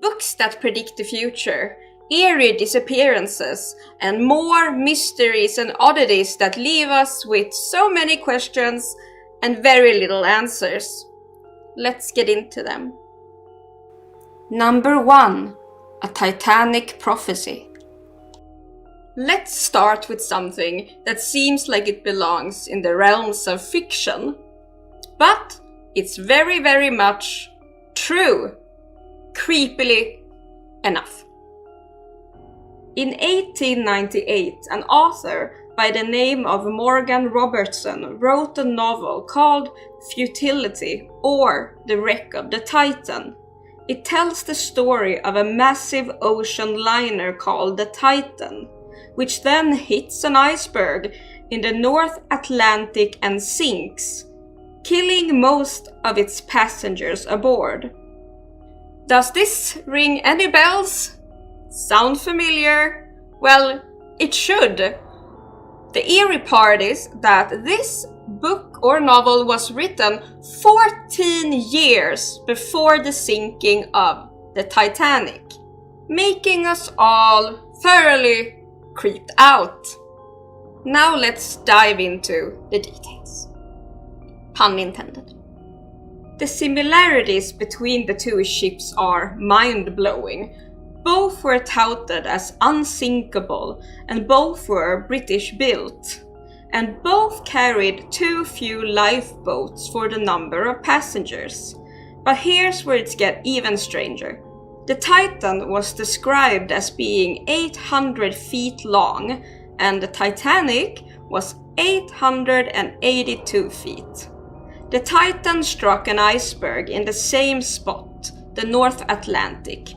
Books that predict the future, eerie disappearances, and more mysteries and oddities that leave us with so many questions and very little answers. Let's get into them. Number 1. A Titanic Prophecy. Let's start with something that seems like it belongs in the realms of fiction, but it's very, very much true, creepily enough. In 1898, an author by the name of Morgan Robertson wrote a novel called Futility, or The Wreck of the Titan. It tells the story of a massive ocean liner called the Titan, which then hits an iceberg in the North Atlantic and sinks, killing most of its passengers aboard. Does this ring any bells? Sound familiar? Well, it should. The eerie part is that this book or novel was written 14 years before the sinking of the Titanic, making us all thoroughly creeped out. Now let's dive into the details. Pun intended. The similarities between the two ships are mind-blowing. Both were touted as unsinkable, and both were British-built, and both carried too few lifeboats for the number of passengers. But here's where it gets even stranger. The Titan was described as being 800 feet long, and the Titanic was 882 feet. The Titan struck an iceberg in the same spot, the North Atlantic,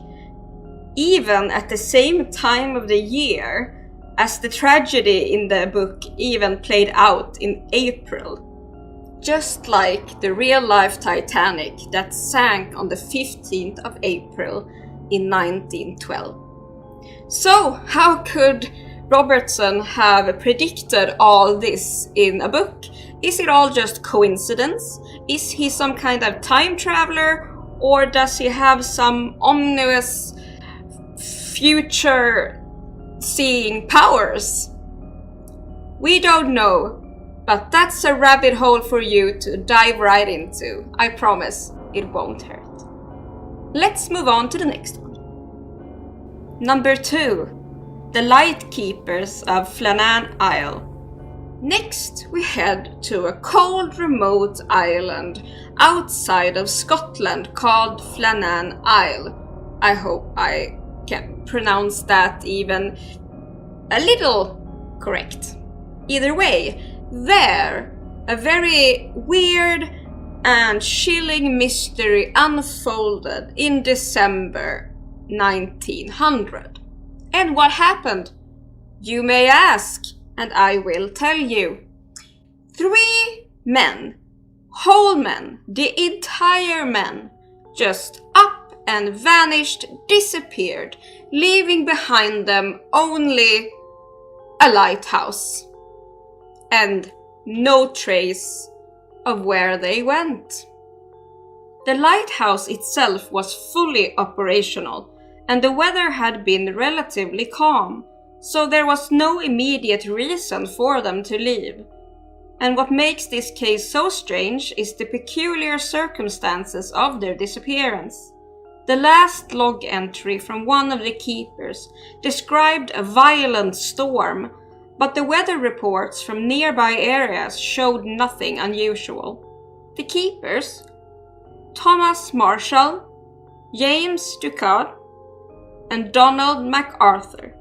even at the same time of the year as the tragedy in the book even played out in April. Just like the real-life Titanic that sank on the 15th of April in 1912. So, how could Robertson have predicted all this in a book? Is it all just coincidence? Is he some kind of time traveler? Or does he have some omnivorous future-seeing powers? We don't know, but that's a rabbit hole for you to dive right into. I promise it won't hurt. Let's move on to the next one. Number 2. The Light Keepers of Flannan Isle. Next, we head to a cold, remote island outside of Scotland called Flannan Isle. I hope I can pronounce that even a little correct. Either way, there, a very weird and chilling mystery unfolded in December 1900. And what happened? You may ask, and I will tell you. 3 men, whole men, the entire men, just up and vanished, disappeared, leaving behind them only a lighthouse and no trace of where they went. The lighthouse itself was fully operational, and the weather had been relatively calm, so there was no immediate reason for them to leave. And what makes this case so strange is the peculiar circumstances of their disappearance. The last log entry from one of the keepers described a violent storm, but the weather reports from nearby areas showed nothing unusual. The keepers, Thomas Marshall, James Ducat, and Donald MacArthur,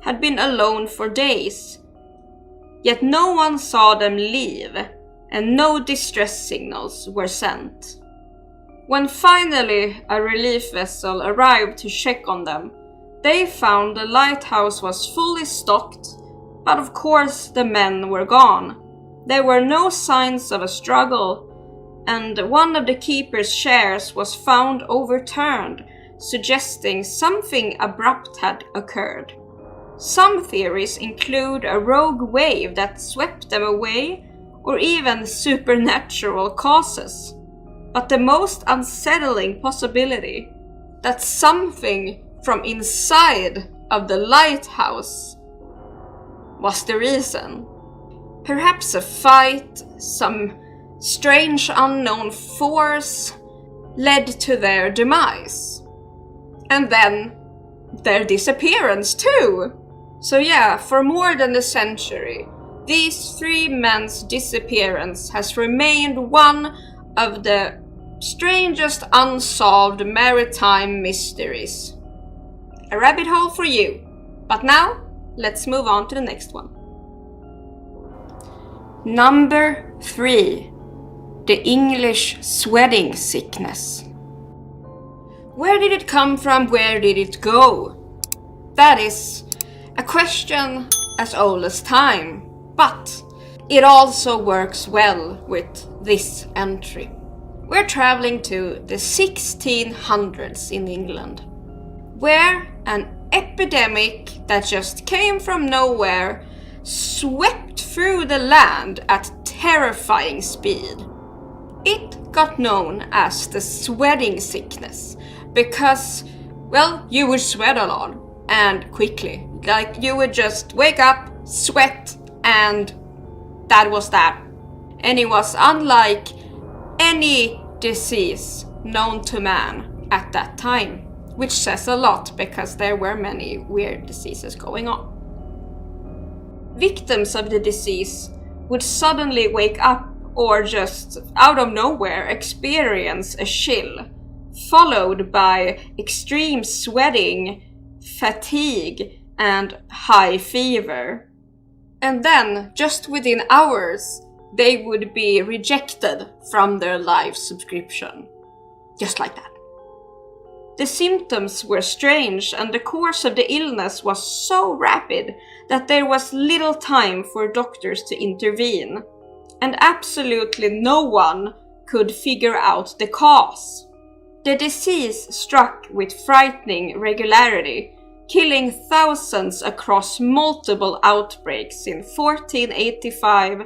had been alone for days, yet no one saw them leave, and no distress signals were sent. When finally a relief vessel arrived to check on them, they found the lighthouse was fully stocked, but of course the men were gone. There were no signs of a struggle, and one of the keeper's chairs was found overturned, suggesting something abrupt had occurred. Some theories include a rogue wave that swept them away, or even supernatural causes. But the most unsettling possibility that something from inside of the lighthouse was the reason. Perhaps a fight, some strange unknown force led to their demise. And then their disappearance too. So yeah, for more than a century, these three men's disappearance has remained one of the strangest unsolved maritime mysteries. A rabbit hole for you. But now, let's move on to the next one. Number 3. The English sweating sickness. Where did it come from? Where did it go? That is a question as old as time, but it also works well with this entry. We're traveling to the 1600s in England, where an epidemic that just came from nowhere swept through the land at terrifying speed. It got known as the sweating sickness because, well, you would sweat a lot and quickly. Like you would just wake up, sweat, and that was that. And it was unlike any disease known to man at that time, which says a lot because there were many weird diseases going on. Victims of the disease would suddenly wake up or just out of nowhere experience a chill, followed by extreme sweating, fatigue, and high fever. And then, just within hours, they would be rejected from their live subscription. Just like that. The symptoms were strange and the course of the illness was so rapid that there was little time for doctors to intervene, and absolutely no one could figure out the cause. The disease struck with frightening regularity, killing thousands across multiple outbreaks in 1485,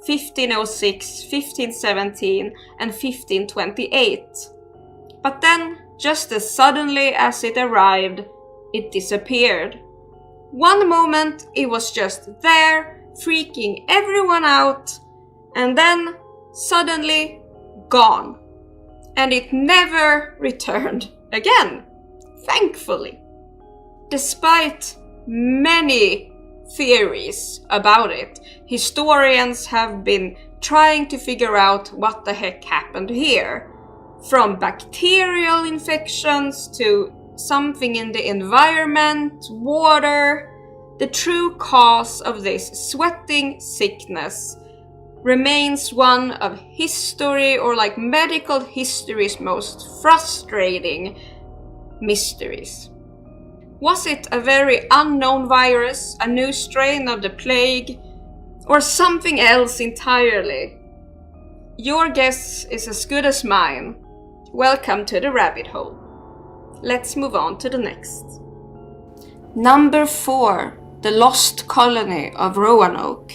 1506, 1517, and 1528. But then, just as suddenly as it arrived, it disappeared. One moment it was just there, freaking everyone out, and then suddenly gone. And it never returned again, thankfully. Despite many theories about it, historians have been trying to figure out what the heck happened here. From bacterial infections to something in the environment, water, the true cause of this sweating sickness remains one of history or like medical history's most frustrating mysteries. Was it a very unknown virus, a new strain of the plague, or something else entirely? Your guess is as good as mine. Welcome to the rabbit hole. Let's move on to the next. Number 4. The Lost Colony of Roanoke.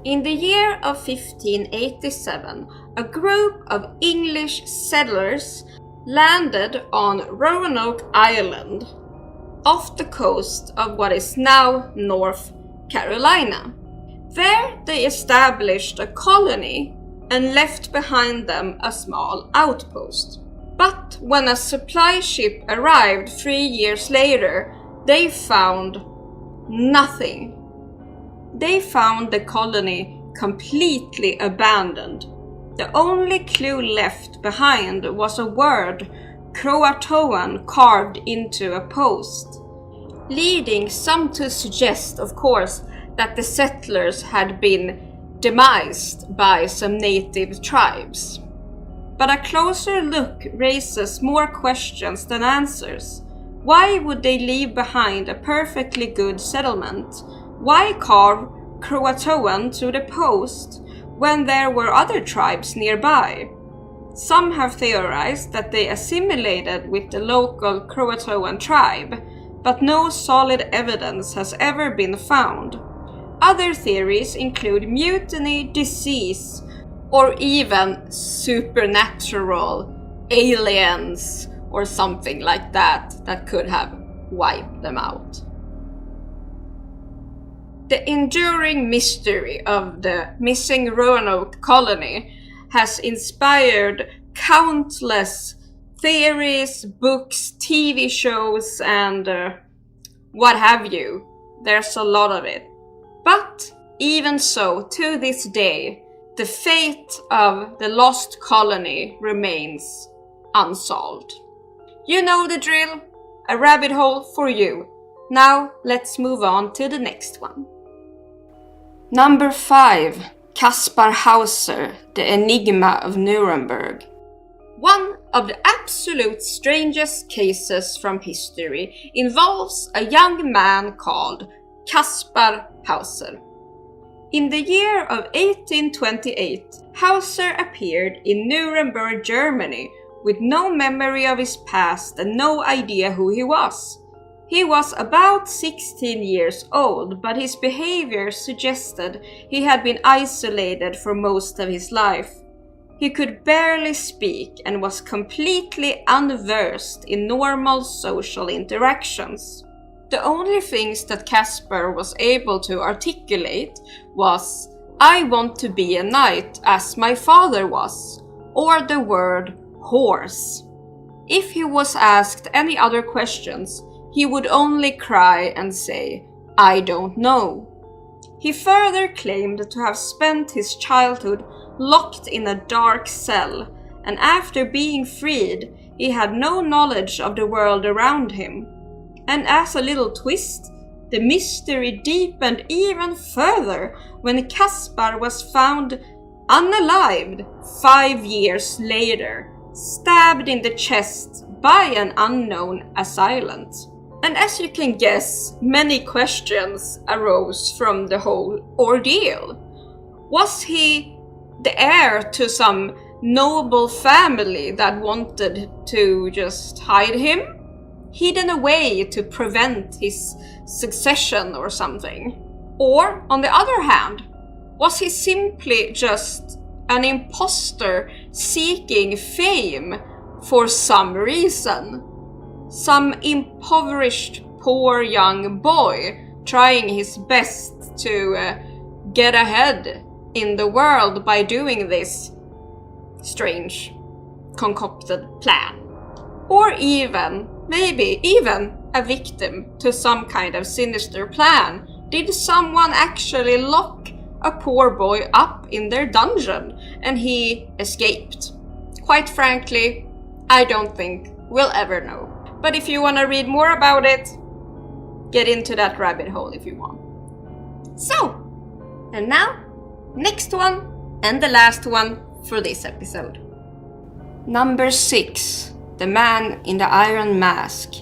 In the year of 1587, a group of English settlers landed on Roanoke Island, off the coast of what is now North Carolina. There they established a colony and left behind them a small outpost. But when a supply ship arrived 3 years later, they found nothing. They found the colony completely abandoned. The only clue left behind was a word, Croatoan, carved into a post, leading some to suggest, of course, that the settlers had been demised by some native tribes. But a closer look raises more questions than answers. Why would they leave behind a perfectly good settlement? Why carve Croatoan to the post when there were other tribes nearby? Some have theorized that they assimilated with the local Croatoan tribe, but no solid evidence has ever been found. Other theories include mutiny, disease, or even supernatural, aliens, or something like that could have wiped them out. The enduring mystery of the missing Roanoke colony has inspired countless theories, books, TV shows, and what have you. There's a lot of it. But even so, to this day, the fate of the lost colony remains unsolved. You know the drill. A rabbit hole for you. Now let's move on to the next one. Number 5. Kaspar Hauser, the Enigma of Nuremberg. One of the absolute strangest cases from history involves a young man called Kaspar Hauser. In the year of 1828, Hauser appeared in Nuremberg, Germany, with no memory of his past and no idea who he was. He was about 16 years old, but his behavior suggested he had been isolated for most of his life. He could barely speak and was completely unversed in normal social interactions. The only things that Kaspar was able to articulate was, "I want to be a knight as my father was," or the word horse. If he was asked any other questions, he would only cry and say, "I don't know." He further claimed to have spent his childhood locked in a dark cell, and after being freed, he had no knowledge of the world around him. And as a little twist, the mystery deepened even further when Kaspar was found unalived 5 years later, stabbed in the chest by an unknown assailant. And as you can guess, many questions arose from the whole ordeal. Was he the heir to some noble family that wanted to just hide him? Hidden away to prevent his succession or something? Or, on the other hand, was he simply just an imposter seeking fame for some reason? Some impoverished poor young boy trying his best to get ahead in the world by doing this strange, concocted plan. Or maybe even a victim to some kind of sinister plan. Did someone actually lock a poor boy up in their dungeon and he escaped? Quite frankly, I don't think we'll ever know. But if you want to read more about it, get into that rabbit hole if you want. So, and now, next one and the last one for this episode. Number 6. The Man in the Iron Mask.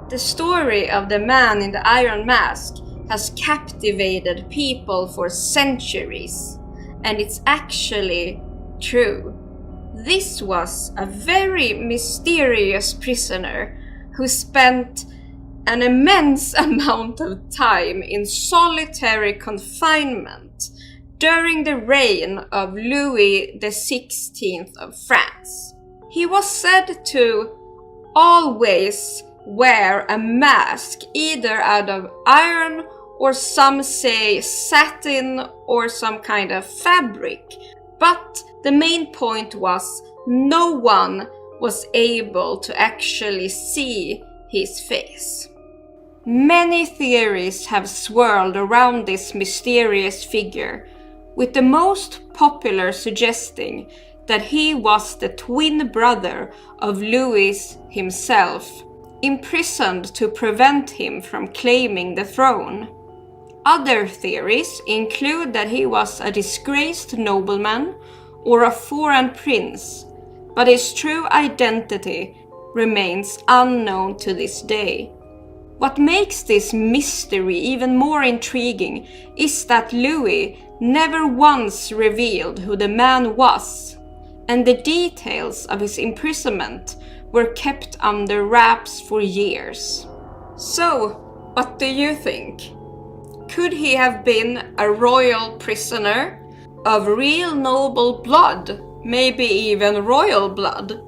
The story of the Man in the Iron Mask has captivated people for centuries, and it's actually true. This was a very mysterious prisoner who spent an immense amount of time in solitary confinement during the reign of Louis XVI of France. He was said to always wear a mask either out of iron or some say satin or some kind of fabric, but the main point was no one was able to actually see his face. Many theories have swirled around this mysterious figure, with the most popular suggesting that he was the twin brother of Louis himself, imprisoned to prevent him from claiming the throne. Other theories include that he was a disgraced nobleman or a foreign prince, but his true identity remains unknown to this day. What makes this mystery even more intriguing is that Louis never once revealed who the man was, and the details of his imprisonment were kept under wraps for years. So, what do you think? Could he have been a royal prisoner of real noble blood, maybe even royal blood?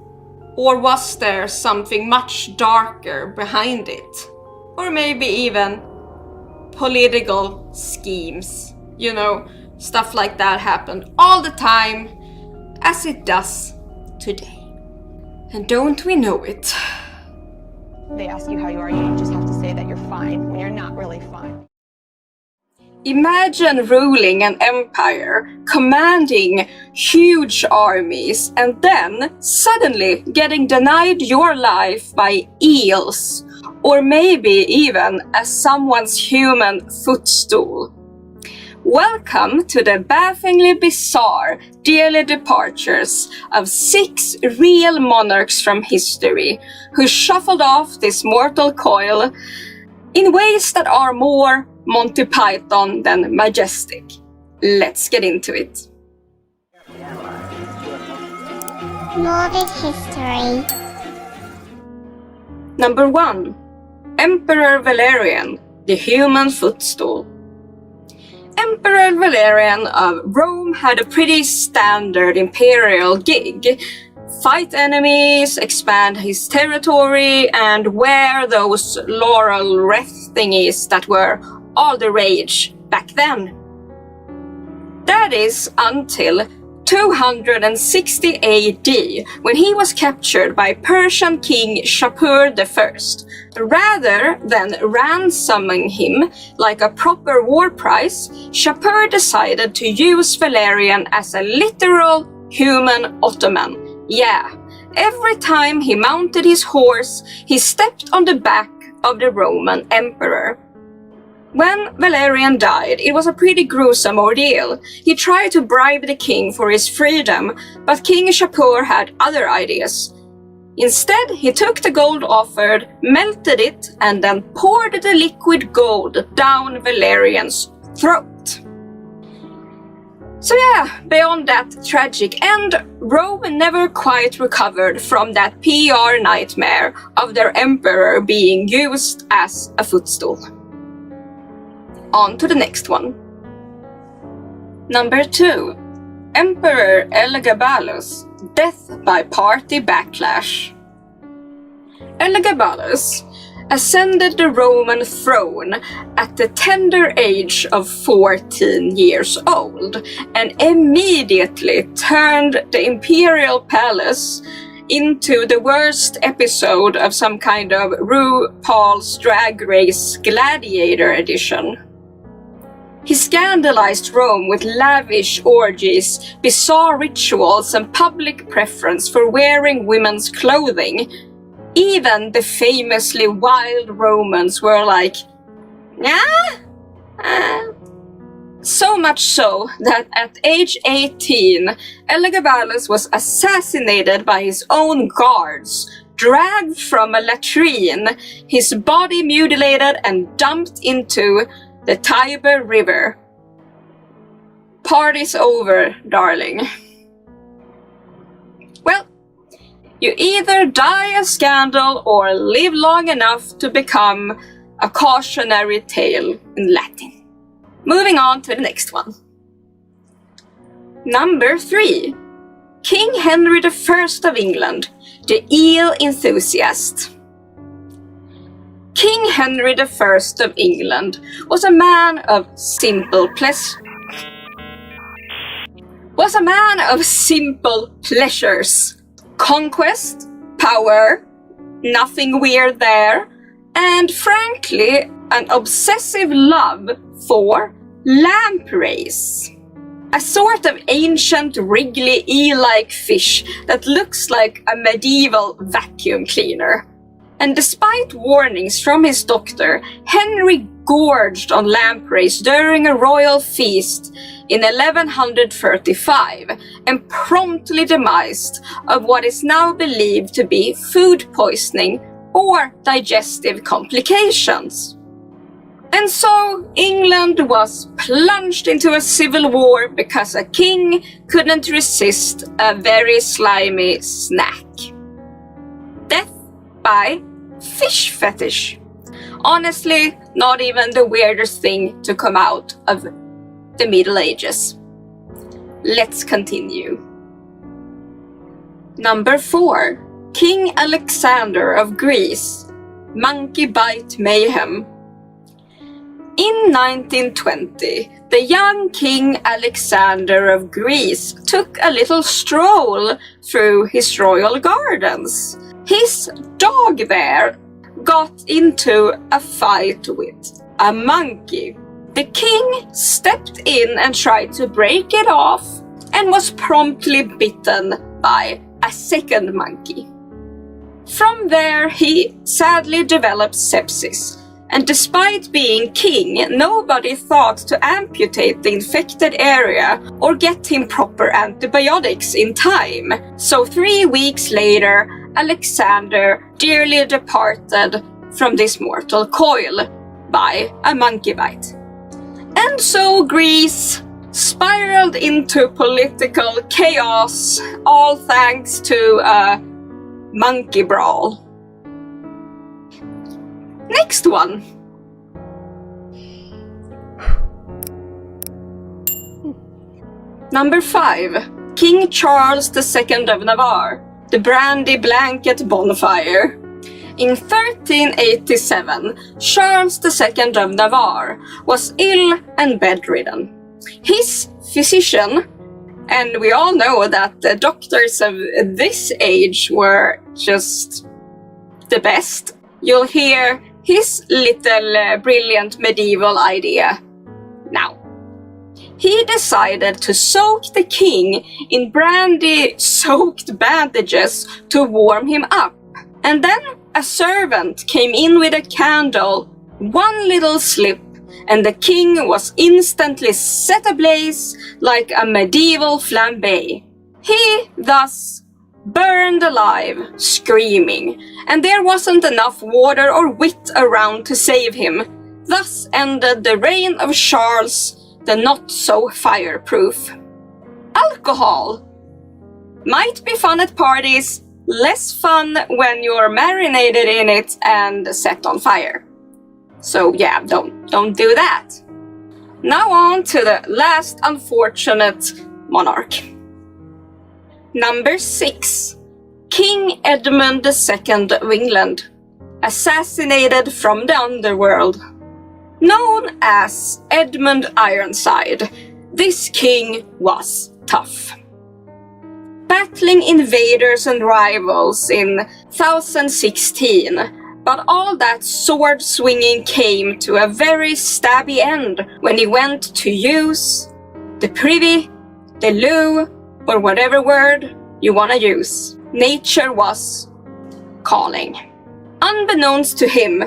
Or was there something much darker behind it? Or maybe even political schemes. You know, stuff like that happened all the time, as it does today. And don't we know it? They ask you how you are, you just have to say that you're fine when you're not really fine. Imagine ruling an empire, commanding huge armies, and then suddenly getting denied your life by eels, or maybe even as someone's human footstool. Welcome to the bafflingly bizarre daily departures of 6 real monarchs from history who shuffled off this mortal coil in ways that are more Monty Python than majestic. Let's get into it. Morbid history. Number 1. Emperor Valerian, the human footstool. Emperor Valerian of Rome had a pretty standard imperial gig. Fight enemies, expand his territory, and wear those laurel wreath thingies that were all the rage back then. That is until 260 AD, when he was captured by Persian king Shapur I. Rather than ransoming him like a proper war prize, Shapur decided to use Valerian as a literal human Ottoman. Yeah, every time he mounted his horse, he stepped on the back of the Roman emperor. When Valerian died, it was a pretty gruesome ordeal. He tried to bribe the king for his freedom, but King Shapur had other ideas. Instead, he took the gold offered, melted it, and then poured the liquid gold down Valerian's throat. So yeah, beyond that tragic end, Rome never quite recovered from that PR nightmare of their emperor being used as a footstool. On to the next one. Number 2. Emperor Elagabalus, death by party backlash. Elagabalus ascended the Roman throne at the tender age of 14 years old and immediately turned the imperial palace into the worst episode of some kind of RuPaul's Drag Race Gladiator edition. He scandalized Rome with lavish orgies, bizarre rituals, and public preference for wearing women's clothing. Even the famously wild Romans were like, nah? So much so that at age 18, Elagabalus was assassinated by his own guards, dragged from a latrine, his body mutilated and dumped into the Tiber River. Party's over, darling. Well, you either die a scandal or live long enough to become a cautionary tale in Latin. Moving on to the next one. Number 3. King Henry I of England, the eel enthusiast. King Henry I of England was a man of simple pleasures. Conquest, power, nothing weird there, and frankly, an obsessive love for lampreys. A sort of ancient wriggly eel-like fish that looks like a medieval vacuum cleaner. And despite warnings from his doctor, Henry gorged on lampreys during a royal feast in 1135 and promptly demised of what is now believed to be food poisoning or digestive complications. And so England was plunged into a civil war because a king couldn't resist a very slimy snack. Death by fish fetish. Honestly, not even the weirdest thing to come out of the Middle Ages. Let's continue. Number 4. King Alexander of Greece, Monkey Bite Mayhem. In 1920, the young King Alexander of Greece took a little stroll through his royal gardens. His dog there got into a fight with a monkey. The king stepped in and tried to break it off and was promptly bitten by a second monkey. From there, he sadly developed sepsis, and despite being king, nobody thought to amputate the infected area or get him proper antibiotics in time. So 3 weeks later, Alexander dearly departed from this mortal coil by a monkey bite. And so Greece spiraled into political chaos, all thanks to a monkey brawl. Next one. Number 5. King Charles II of Navarre, the brandy blanket bonfire. In 1387, Charles II of Navarre was ill and bedridden. His physician, and we all know that the doctors of this age were just the best. You'll hear his little brilliant medieval idea now. He decided to soak the king in brandy-soaked bandages to warm him up. And then a servant came in with a candle, one little slip, and the king was instantly set ablaze like a medieval flambe. He thus burned alive, screaming, and there wasn't enough water or wit around to save him. Thus ended the reign of Charles, the not-so-fireproof. Alcohol might be fun at parties, less fun when you're marinated in it and set on fire. So yeah, don't do that. Now on to the last unfortunate monarch. Number 6. King Edmund II of England, assassinated from the underworld. Known as Edmund Ironside, this king was tough. Battling invaders and rivals in 1016, but all that sword swinging came to a very stabby end when he went to use the privy, the loo, or whatever word you want to use. Nature was calling. Unbeknownst to him,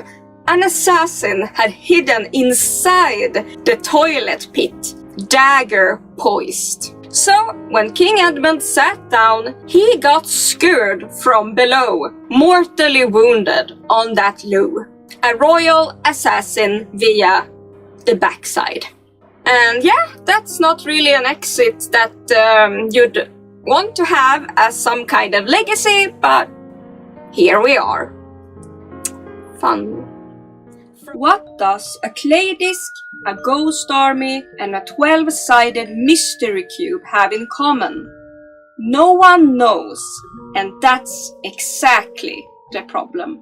an assassin had hidden inside the toilet pit, dagger poised. So, when King Edmund sat down, he got skewered from below, mortally wounded on that loo. A royal assassin via the backside. And yeah, that's not really an exit that you'd want to have as some kind of legacy, but here we are. Fun. What does a clay disc, a ghost army, and a 12-sided mystery cube have in common? No one knows, and that's exactly the problem.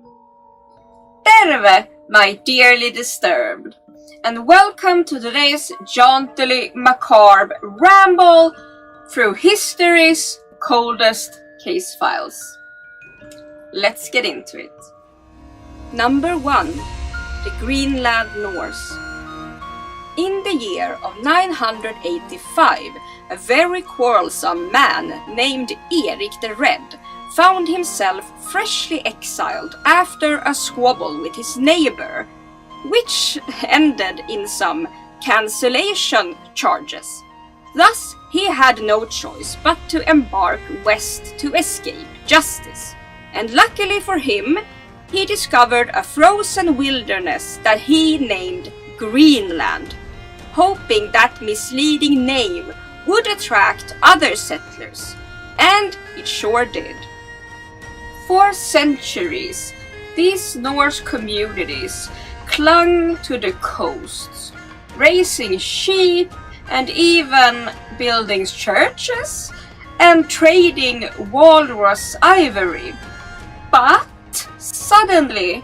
Terve, my dearly disturbed, and welcome to today's jauntily macabre ramble through history's coldest case files. Let's get into it. Number 1. The Greenland Norse. In the year of 985, a very quarrelsome man named Erik the Red found himself freshly exiled after a squabble with his neighbor, which ended in some cancellation charges. Thus, he had no choice but to embark west to escape justice. And luckily for him, he discovered a frozen wilderness that he named Greenland, hoping that misleading name would attract other settlers. And it sure did. For centuries, these Norse communities clung to the coasts, raising sheep and even building churches and trading walrus ivory. But suddenly,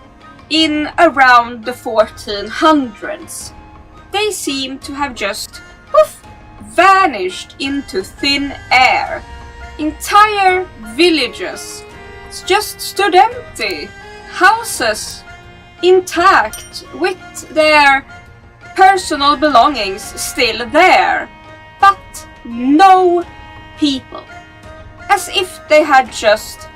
in around the 1400s, they seem to have just poof, vanished into thin air. Entire villages just stood empty, houses intact with their personal belongings still there, but no people. As if they had just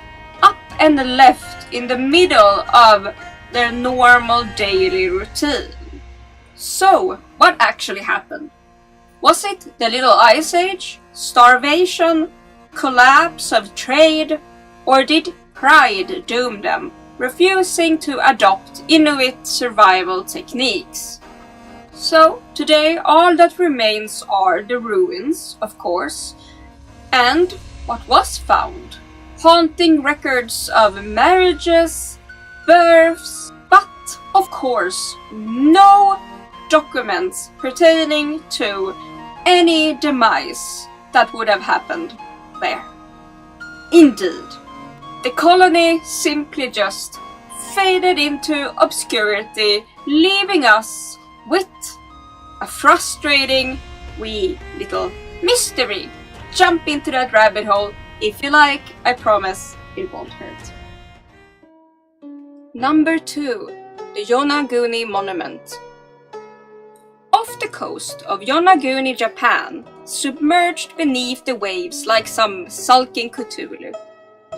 up and left in the middle of their normal daily routine. So, what actually happened? Was it the Little Ice Age, starvation, collapse of trade, or did pride doom them, refusing to adopt Inuit survival techniques? So, today all that remains are the ruins, of course, and what was found. Haunting records of marriages, births, but of course no documents pertaining to any demise that would have happened there. Indeed, the colony simply just faded into obscurity, leaving us with a frustrating wee little mystery. Jump into that rabbit hole if you like, I promise it won't hurt. Number 2. The Yonaguni Monument. Off the coast of Yonaguni, Japan, submerged beneath the waves like some sulking Cthulhu,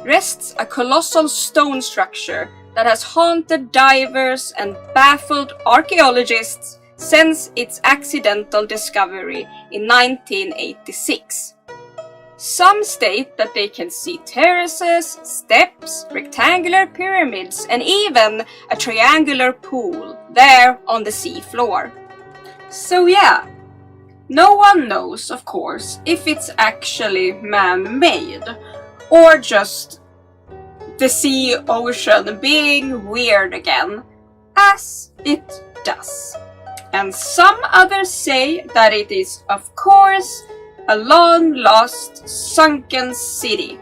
rests a colossal stone structure that has haunted divers and baffled archaeologists since its accidental discovery in 1986. Some state that they can see terraces, steps, rectangular pyramids, and even a triangular pool there on the sea floor. So yeah, no one knows, of course, if it's actually man-made or just the sea ocean being weird again, as it does. And some others say that it is, of course, a long-lost sunken city,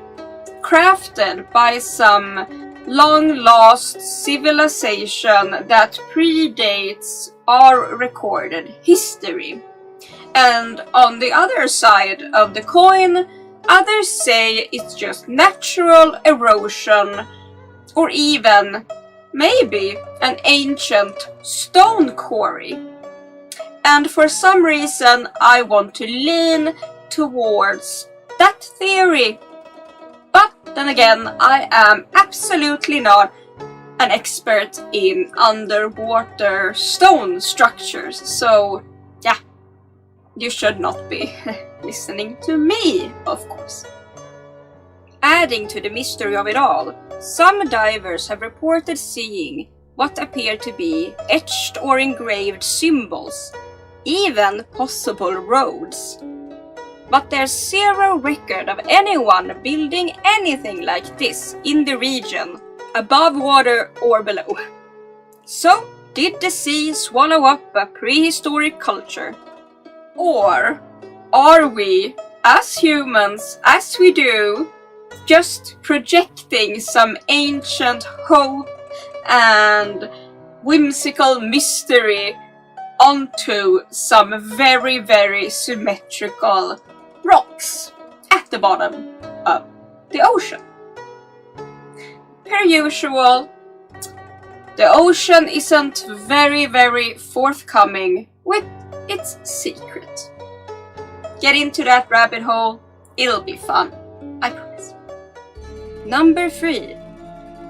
crafted by some long-lost civilization that predates our recorded history. And on the other side of the coin, others say it's just natural erosion, or even, maybe, an ancient stone quarry. And for some reason, I want to lean towards that theory. But then again, I am absolutely not an expert in underwater stone structures, so yeah, you should not be listening to me, of course. Adding to the mystery of it all, some divers have reported seeing what appear to be etched or engraved symbols, even possible roads. But there's zero record of anyone building anything like this in the region, above water or below. So, did the sea swallow up a prehistoric culture? Or are we, as humans, as we do, just projecting some ancient hope and whimsical mystery onto some very, very symmetrical rocks at the bottom of the ocean? Per usual, the ocean isn't very, very forthcoming with its secret. Get into that rabbit hole, it'll be fun, I promise. Number 3.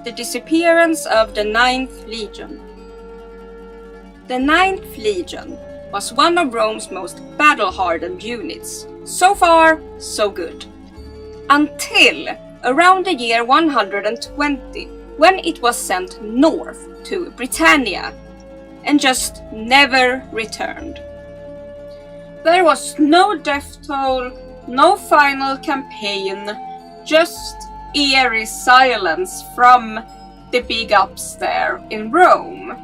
The disappearance of the 9th Legion. The 9th Legion was one of Rome's most battle-hardened units. So far, so good. Until around the year 120, when it was sent north to Britannia and just never returned. There was no death toll, no final campaign, just eerie silence from the big ups there in Rome.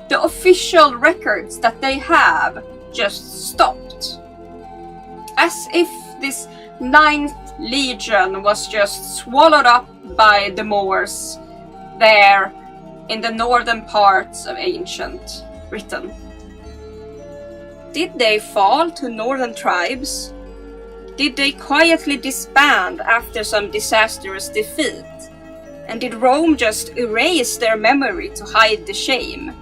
The official records that they have just stopped. As if this 9th Legion was just swallowed up by the Moors there in the northern parts of ancient Britain. Did they fall to northern tribes? Did they quietly disband after some disastrous defeat? And did Rome just erase their memory to hide the shame?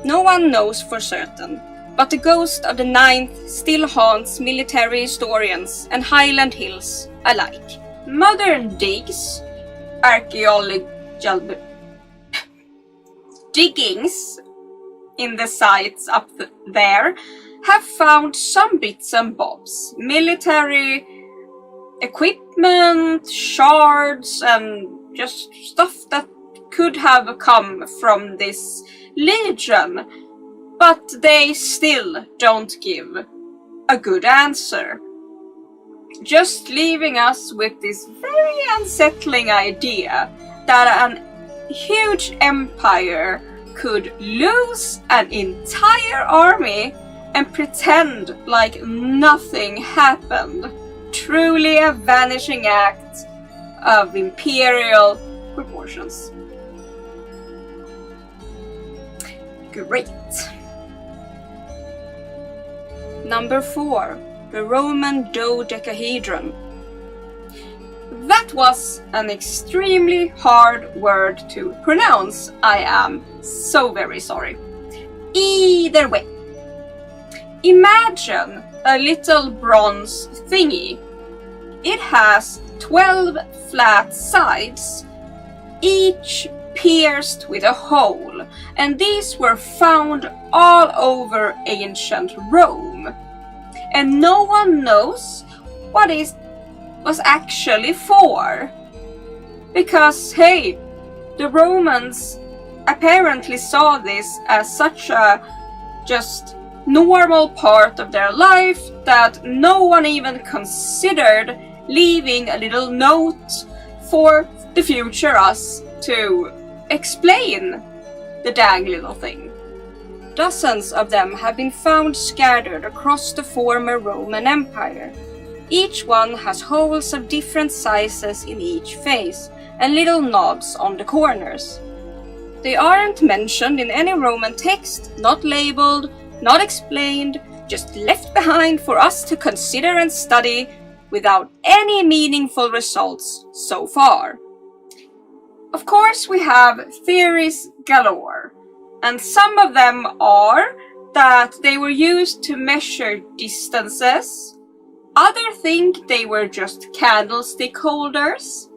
No one knows for certain, but the ghost of the 9th still haunts military historians and Highland Hills alike. Modern archaeological diggings in the sites up there have found some bits and bobs. Military equipment, shards, and just stuff that could have come from this legion, but they still don't give a good answer. Just leaving us with this very unsettling idea that an huge empire could lose an entire army and pretend like nothing happened. Truly a vanishing act of imperial proportions. Great. Number 4. The Roman dodecahedron. That was an extremely hard word to pronounce. I am so very sorry. Either way, imagine a little bronze thingy. It has 12 flat sides, each pierced with a hole, and these were found all over ancient Rome. And no one knows what it was actually for. Because, hey, the Romans apparently saw this as such a just normal part of their life that no one even considered leaving a little note for the future us to explain the dang little thing. Dozens of them have been found scattered across the former Roman Empire. Each one has holes of different sizes in each face and little knobs on the corners. They aren't mentioned in any Roman text, not labeled, not explained, just left behind for us to consider and study without any meaningful results so far. Of course, we have theories galore, and some of them are that they were used to measure distances. Others think they were just candlestick holders,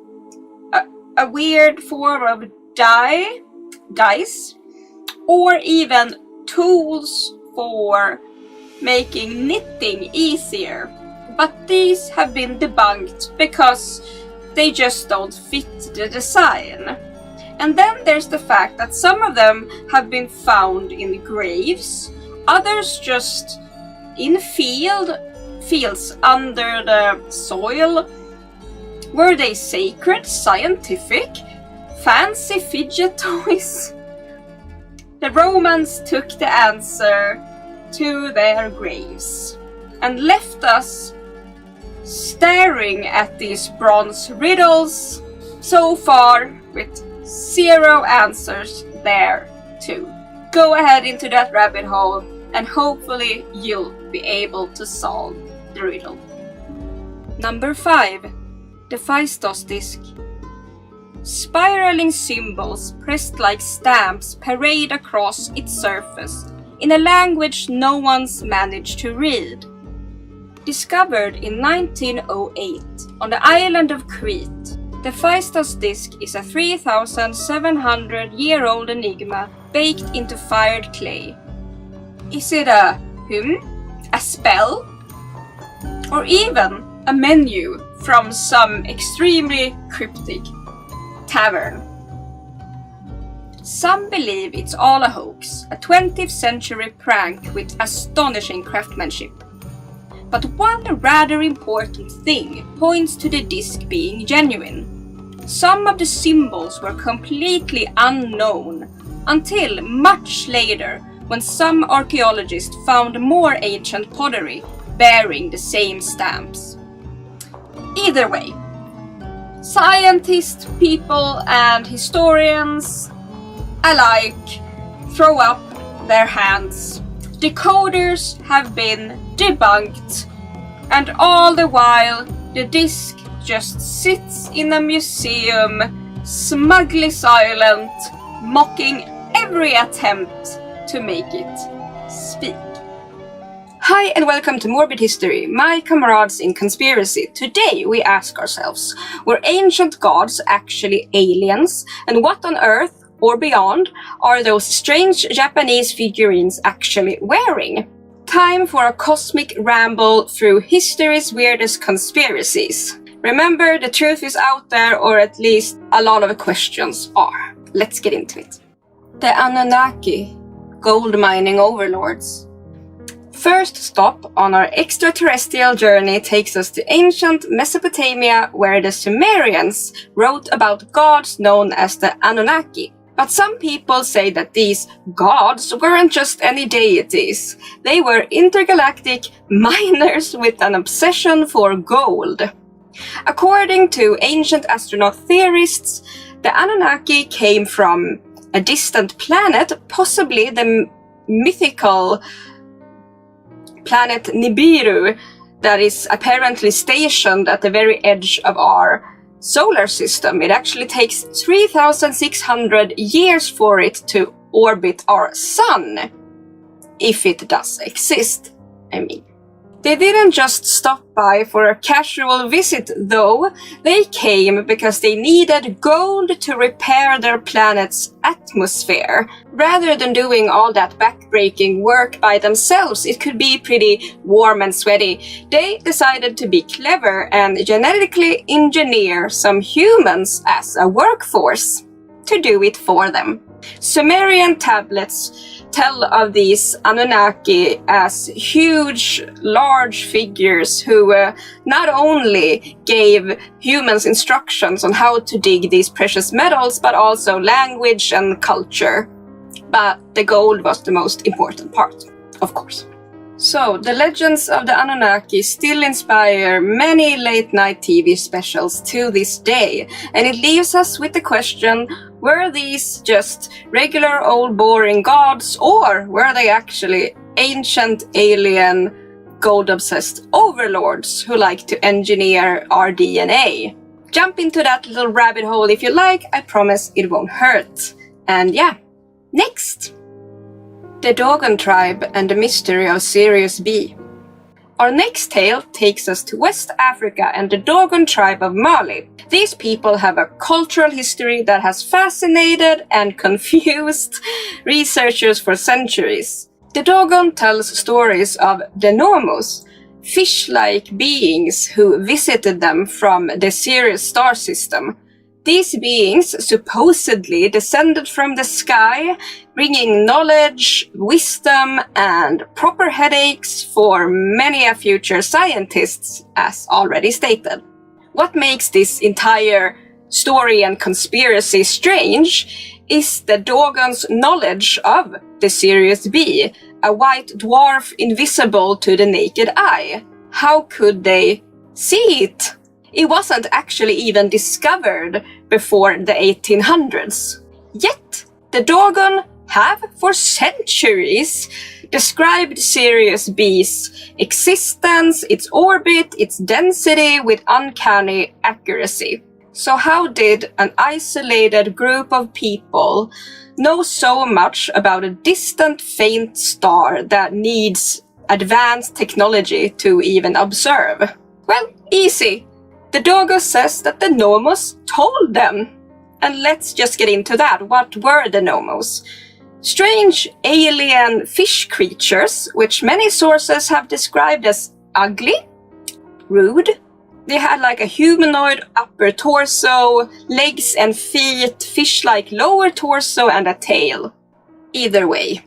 a weird form of dice, or even tools for making knitting easier. But these have been debunked because they just don't fit the design. And then there's the fact that some of them have been found in graves, others just in fields under the soil. Were they sacred, scientific, fancy fidget toys? The Romans took the answer to their graves and left us staring at these bronze riddles so far with zero answers there too. Go ahead into that rabbit hole and hopefully you'll be able to solve the riddle. Number 5. The Phaistos disc. Spiraling symbols pressed like stamps parade across its surface in a language no one's managed to read. Discovered in 1908 on the island of Crete, the Phaistos disc is a 3,700-year-old enigma baked into fired clay. Is it a spell? Or even a menu from some extremely cryptic tavern? Some believe it's all a hoax, a 20th century prank with astonishing craftsmanship. But one rather important thing points to the disc being genuine. Some of the symbols were completely unknown until much later, when some archaeologists found more ancient pottery bearing the same stamps. Either way, Scientists, people, and historians alike throw up their hands. Decoders have been debunked, and all the while the disc just sits in a museum, smugly silent, mocking every attempt to make it speak. Hi and welcome to Morbid History, my comrades in conspiracy. Today we ask ourselves, were ancient gods actually aliens? And what on earth or beyond are those strange Japanese figurines actually wearing? Time for a cosmic ramble through history's weirdest conspiracies. Remember, the truth is out there, or at least a lot of questions are. Let's get into it. The Anunnaki, gold mining overlords. First stop on our extraterrestrial journey takes us to ancient Mesopotamia, where the Sumerians wrote about gods known as the Anunnaki. But some people say that these gods weren't just any deities. They were intergalactic miners with an obsession for gold. According to ancient astronaut theorists, the Anunnaki came from a distant planet, possibly the mythical planet Nibiru, that is apparently stationed at the very edge of our solar system. It actually takes 3,600 years for it to orbit our sun, if it does exist, I mean. They didn't just stop by for a casual visit though, they came because they needed gold to repair their planet's atmosphere. Rather than doing all that backbreaking work by themselves, it could be pretty warm and sweaty. They decided to be clever and genetically engineer some humans as a workforce to do it for them. Sumerian tablets tell of these Anunnaki as huge, large figures who not only gave humans instructions on how to dig these precious metals, but also language and culture. But the gold was the most important part, of course. So, the legends of the Anunnaki still inspire many late-night TV specials to this day, and it leaves us with the question, were these just regular old boring gods, or were they actually ancient alien gold-obsessed overlords who like to engineer our DNA? Jump into that little rabbit hole if you like, I promise it won't hurt. And yeah, next! The Dogon tribe and the mystery of Sirius B. Our next tale takes us to West Africa and the Dogon tribe of Mali. These people have a cultural history that has fascinated and confused researchers for centuries. The Dogon tells stories of the Nomos, fish-like beings who visited them from the Sirius star system. These beings supposedly descended from the sky, bringing knowledge, wisdom, and proper headaches for many a future scientists, as already stated. What makes this entire story and conspiracy strange is the Dogon's knowledge of the Sirius B, a white dwarf invisible to the naked eye. How could they see it? It wasn't actually even discovered before the 1800s. Yet, the Dogon have for centuries described Sirius B's existence, its orbit, its density with uncanny accuracy. So how did an isolated group of people know so much about a distant faint star that needs advanced technology to even observe? Well, easy. The Dogon says that the Nomos told them. And let's just get into that. What were the Nomos? Strange alien fish creatures, which many sources have described as ugly, rude. They had like a humanoid upper torso, legs and feet, fish-like lower torso, and a tail. Either way.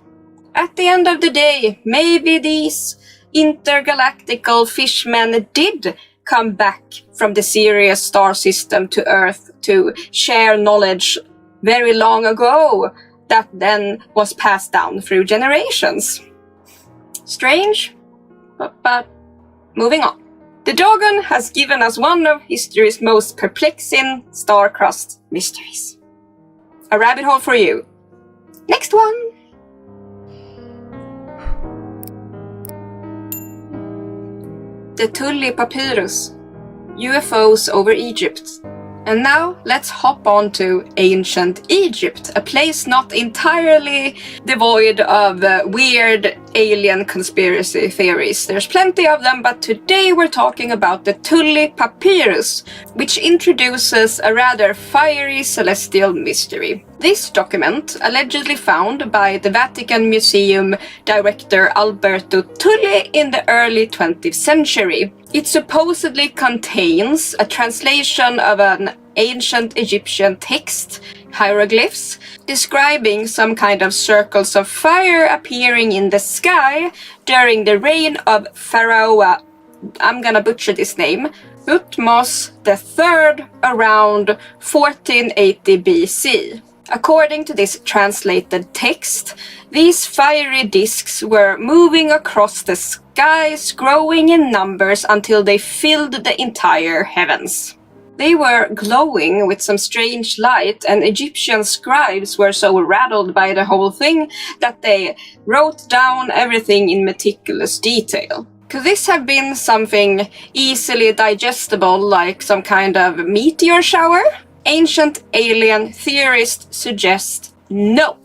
At the end of the day, maybe these intergalactical fishmen did come back from the Sirius star system to Earth to share knowledge very long ago that then was passed down through generations. Strange, but moving on. The Dogon has given us one of history's most perplexing star-crossed mysteries. A rabbit hole for you. Next one! The Tully Papyrus. UFOs over Egypt. And now let's hop on to ancient Egypt, a place not entirely devoid of weird alien conspiracy theories. There's plenty of them, but today we're talking about the Tully Papyrus, which introduces a rather fiery celestial mystery. This document, allegedly found by the Vatican Museum director Alberto Tully in the early 20th century, it supposedly contains a translation of an ancient Egyptian text, hieroglyphs, describing some kind of circles of fire appearing in the sky during the reign of Pharaoh, I'm gonna butcher this name, Thutmose III around 1480 BC. According to this translated text, these fiery discs were moving across the skies, growing in numbers until they filled the entire heavens. They were glowing with some strange light, and Egyptian scribes were so rattled by the whole thing that they wrote down everything in meticulous detail. Could this have been something easily digestible, like some kind of meteor shower? Ancient alien theorists suggest no.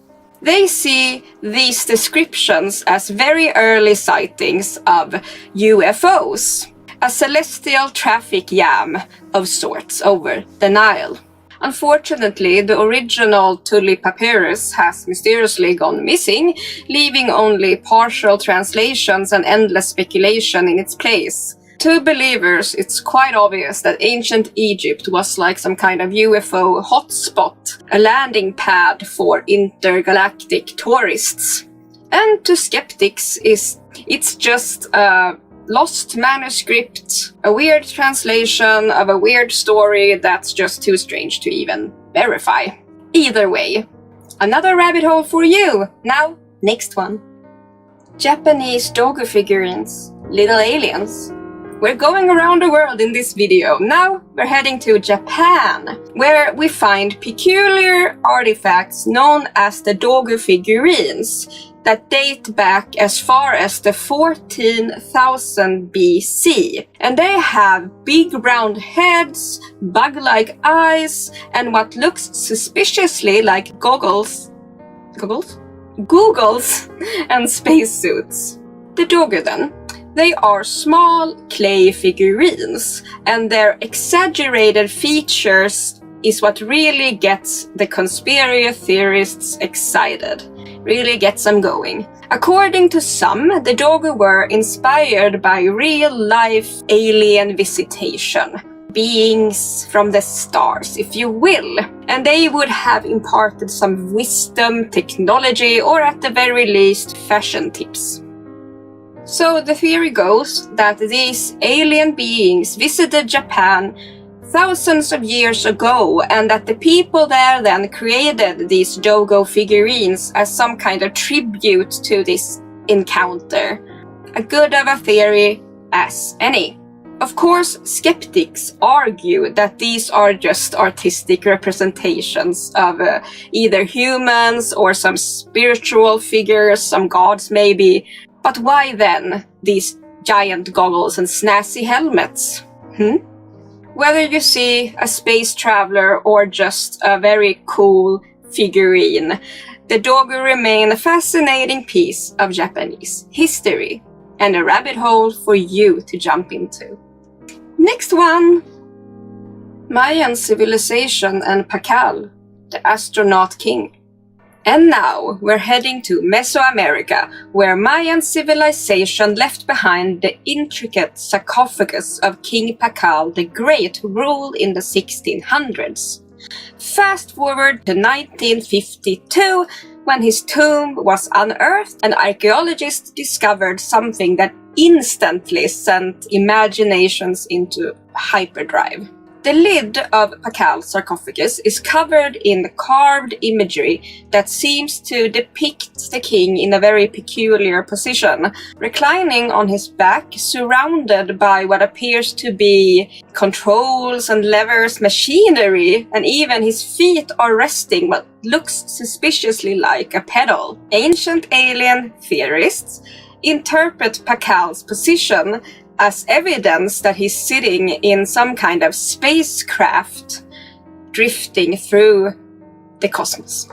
They see these descriptions as very early sightings of UFOs, a celestial traffic jam of sorts over the Nile. Unfortunately, the original Tully Papyrus has mysteriously gone missing, leaving only partial translations and endless speculation in its place. To believers, it's quite obvious that ancient Egypt was like some kind of UFO hotspot, a landing pad for intergalactic tourists. And to skeptics, it's just a lost manuscript, a weird translation of a weird story that's just too strange to even verify. Either way, another rabbit hole for you. Now, next one. Japanese dogu figurines, little aliens. We're going around the world in this video. Now we're heading to Japan, where we find peculiar artifacts known as the dogu figurines that date back as far as the 14,000 BC. And they have big round heads, bug-like eyes, and what looks suspiciously like goggles and spacesuits. The dogu then. They are small clay figurines, and their exaggerated features is what really gets the conspiracy theorists excited, really gets them going. According to some, the dogu were inspired by real-life alien visitation, beings from the stars, if you will, and they would have imparted some wisdom, technology, or at the very least, fashion tips. So the theory goes that these alien beings visited Japan thousands of years ago, and that the people there then created these dogu figurines as some kind of tribute to this encounter. A good of a theory as any. Of course, skeptics argue that these are just artistic representations of either humans or some spiritual figures, some gods maybe. But why then these giant goggles and snazzy helmets? Whether you see a space traveler or just a very cool figurine, the dogu remain a fascinating piece of Japanese history, and a rabbit hole for you to jump into. Next one! Mayan civilization and Pakal, the astronaut king. And now we're heading to Mesoamerica, where Mayan civilization left behind the intricate sarcophagus of King Pakal the Great, who ruled in the 1600s. Fast forward to 1952, when his tomb was unearthed, and archaeologists discovered something that instantly sent imaginations into hyperdrive. The lid of Pacal's sarcophagus is covered in carved imagery that seems to depict the king in a very peculiar position, reclining on his back, surrounded by what appears to be controls and levers, machinery, and even his feet are resting what looks suspiciously like a pedal. Ancient alien theorists interpret Pacal's position as evidence that he's sitting in some kind of spacecraft drifting through the cosmos.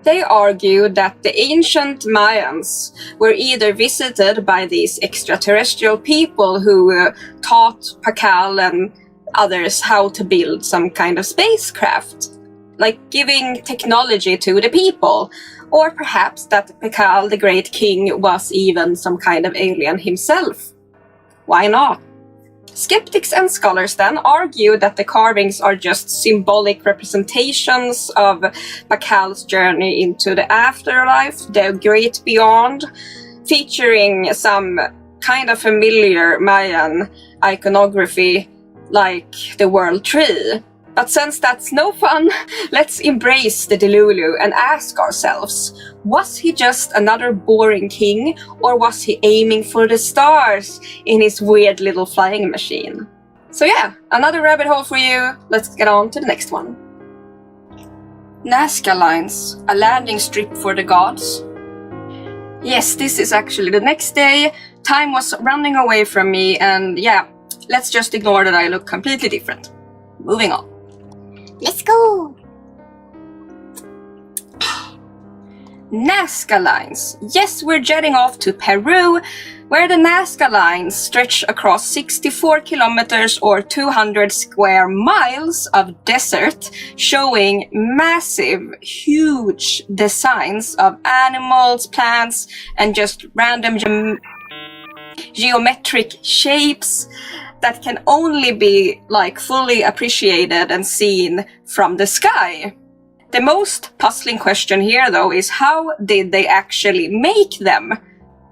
They argue that the ancient Mayans were either visited by these extraterrestrial people who taught Pacal and others how to build some kind of spacecraft, like giving technology to the people, or perhaps that Pacal, the great king, was even some kind of alien himself. Why not? Skeptics and scholars then argue that the carvings are just symbolic representations of Pacal's journey into the afterlife, the great beyond, featuring some kind of familiar Mayan iconography like the World Tree. But since that's no fun, let's embrace the Delulu and ask ourselves, was he just another boring king, or was he aiming for the stars in his weird little flying machine? So yeah, another rabbit hole for you. Let's get on to the next one. Nazca Lines, a landing strip for the gods. Yes, this is actually the next day. Time was running away from me, and yeah, let's just ignore that I look completely different. Moving on. Let's go! Nazca Lines. Yes, we're jetting off to Peru, where the Nazca Lines stretch across 64 kilometers or 200 square miles of desert, showing massive, huge designs of animals, plants, and just random geometric shapes that can only be like fully appreciated and seen from the sky. The most puzzling question here though is how did they actually make them?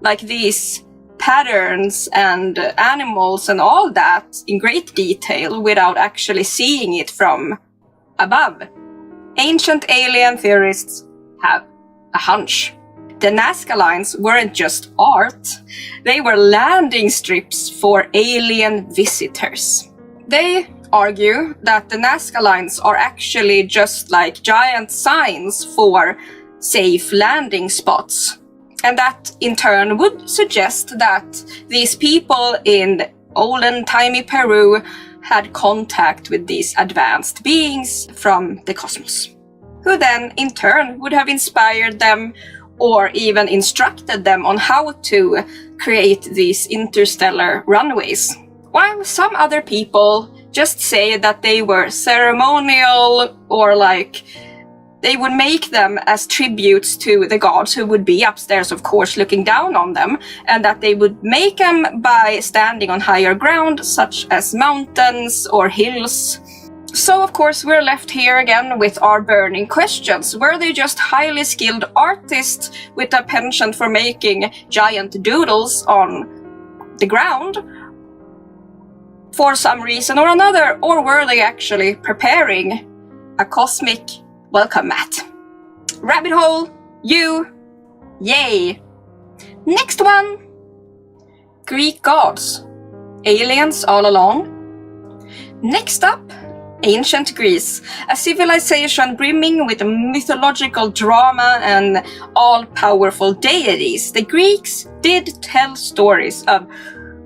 Like these patterns and animals and all that in great detail without actually seeing it from above. Ancient alien theorists have a hunch. The Nazca Lines weren't just art, they were landing strips for alien visitors. They argue that the Nazca Lines are actually just like giant signs for safe landing spots. And that in turn would suggest that these people in olden-timey Peru had contact with these advanced beings from the cosmos, who then in turn would have inspired them or even instructed them on how to create these interstellar runways. While some other people just say that they were ceremonial, or like they would make them as tributes to the gods who would be upstairs, of course, looking down on them, and that they would make them by standing on higher ground, such as mountains or hills. So, of course, we're left here again with our burning questions. Were they just highly skilled artists with a penchant for making giant doodles on the ground for some reason or another? Or were they actually preparing a cosmic welcome mat? Rabbit hole, you, yay! Next one! Greek gods. Aliens all along. Next up, ancient Greece, a civilization brimming with mythological drama and all-powerful deities. The Greeks did tell stories of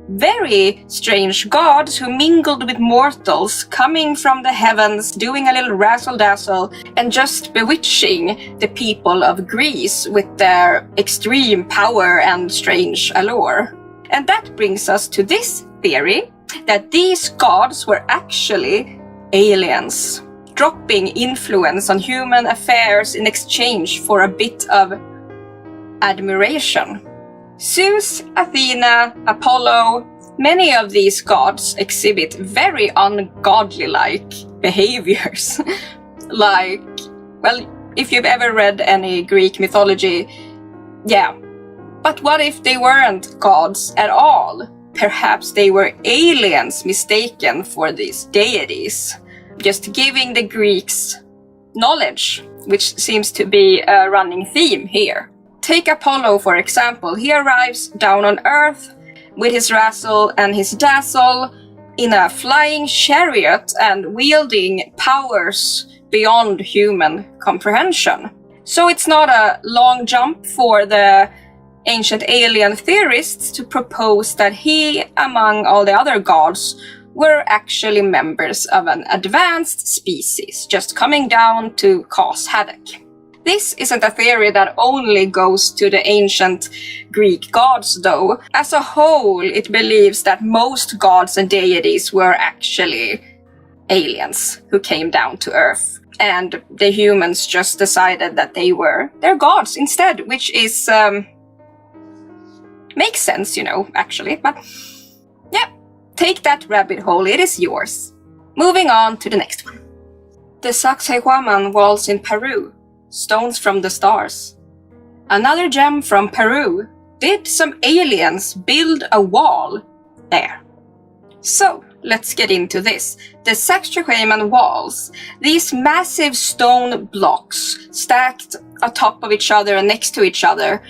very strange gods who mingled with mortals, coming from the heavens, doing a little razzle-dazzle, and just bewitching the people of Greece with their extreme power and strange allure. And that brings us to this theory, that these gods were actually aliens, dropping influence on human affairs in exchange for a bit of admiration. Zeus, Athena, Apollo, many of these gods exhibit very ungodly-like behaviors. Like, well, if you've ever read any Greek mythology, yeah. But what if they weren't gods at all? perhaps they were aliens mistaken for these deities, just giving the Greeks knowledge, which seems to be a running theme here. Take Apollo, for example. He arrives down on Earth with his razzle and his dazzle in a flying chariot and wielding powers beyond human comprehension. So it's not a long jump for the ancient alien theorists to propose that he, among all the other gods, were actually members of an advanced species, just coming down to cause havoc. This isn't a theory that only goes to the ancient Greek gods, though. As a whole, it believes that most gods and deities were actually aliens who came down to Earth, and the humans just decided that they were their gods instead, which is makes sense, actually, but yeah, take that rabbit hole, it is yours. Moving on to the next one. The Sacsayhuaman walls in Peru, stones from the stars. Another gem from Peru. Did some aliens build a wall there? So, let's get into this. The Sacsayhuaman walls, these massive stone blocks stacked atop of each other and next to each other,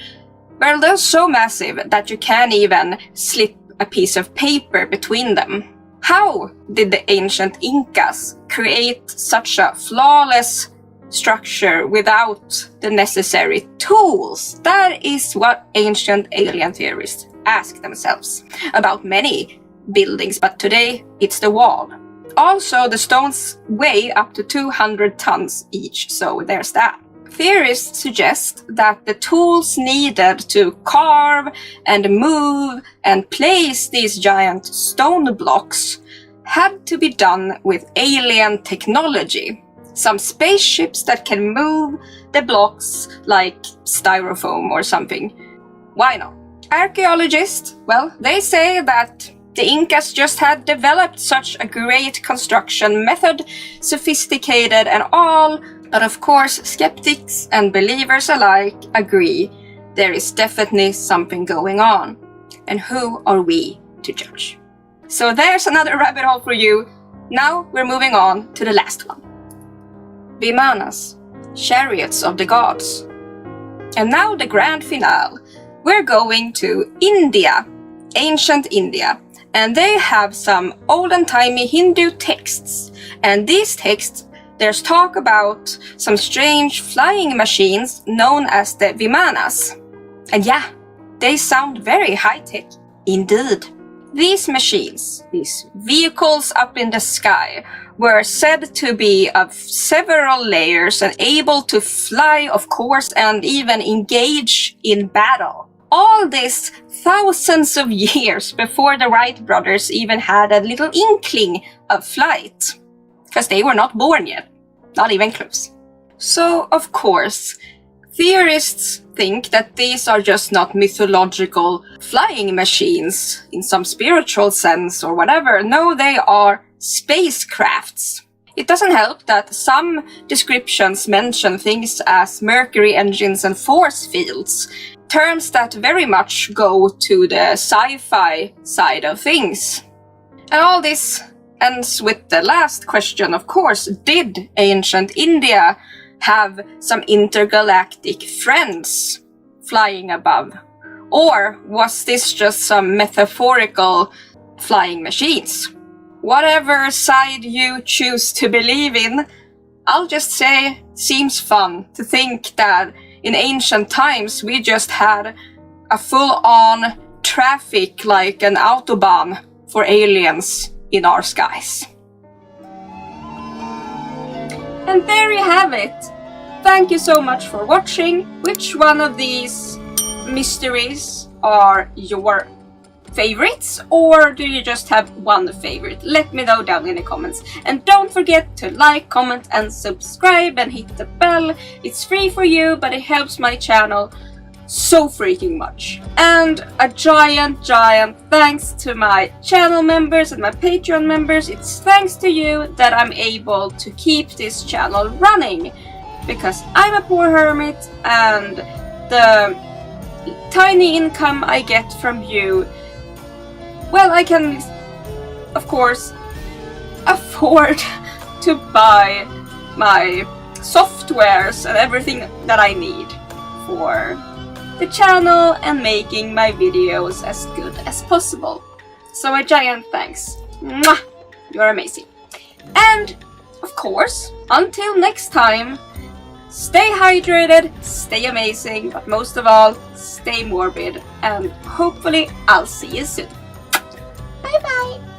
well, they're so massive that you can't even slip a piece of paper between them. How did the ancient Incas create such a flawless structure without the necessary tools? That is what ancient alien theorists ask themselves about many buildings, but today it's the wall. Also, the stones weigh up to 200 tons each, so there's that. Theorists suggest that the tools needed to carve and move and place these giant stone blocks had to be done with alien technology. Some spaceships that can move the blocks like styrofoam or something. Why not? Archaeologists, well, they say that the Incas just had developed such a great construction method, sophisticated and all, but of course skeptics and believers alike agree there is definitely something going on. And who are we to judge? So there's another rabbit hole for you. Now we're moving on to the last one. Vimanas, chariots of the gods. And now the grand finale. We're going to India, ancient India. And they have some olden-timey Hindu texts. And these texts, there's talk about some strange flying machines known as the Vimanas. And yeah, they sound very high-tech indeed. These machines, these vehicles up in the sky, were said to be of several layers and able to fly, of course, and even engage in battle. All this thousands of years before the Wright brothers even had a little inkling of flight. Because they were not born yet. Not even close. So, of course, theorists think that these are just not mythological flying machines in some spiritual sense or whatever. No, they are spacecrafts. It doesn't help that some descriptions mention things as Mercury engines and force fields, terms that very much go to the sci-fi side of things. And all this ends with the last question, of course. Did ancient India have some intergalactic friends flying above? Or was this just some metaphorical flying machines? Whatever side you choose to believe in, I'll just say, seems fun to think that in ancient times we just had a full-on traffic like an autobahn for aliens in our skies. And there you have it. Thank you so much for watching. Which one of these mysteries are your favorites, or do you just have one favorite? Let me know down in the comments. And don't forget to like, comment and subscribe and hit the bell. It's free for you, but it helps my channel so freaking much. And a giant thanks to my channel members and my Patreon members. It's thanks to you that I'm able to keep this channel running, because I'm a poor hermit and the tiny income I get from you well, I can, of course, afford to buy my softwares and everything that I need for the channel and making my videos as good as possible. So a giant thanks. Mwah! You're amazing. And of course, until next time, stay hydrated, stay amazing, but most of all, stay morbid, and hopefully I'll see you soon. Bye bye!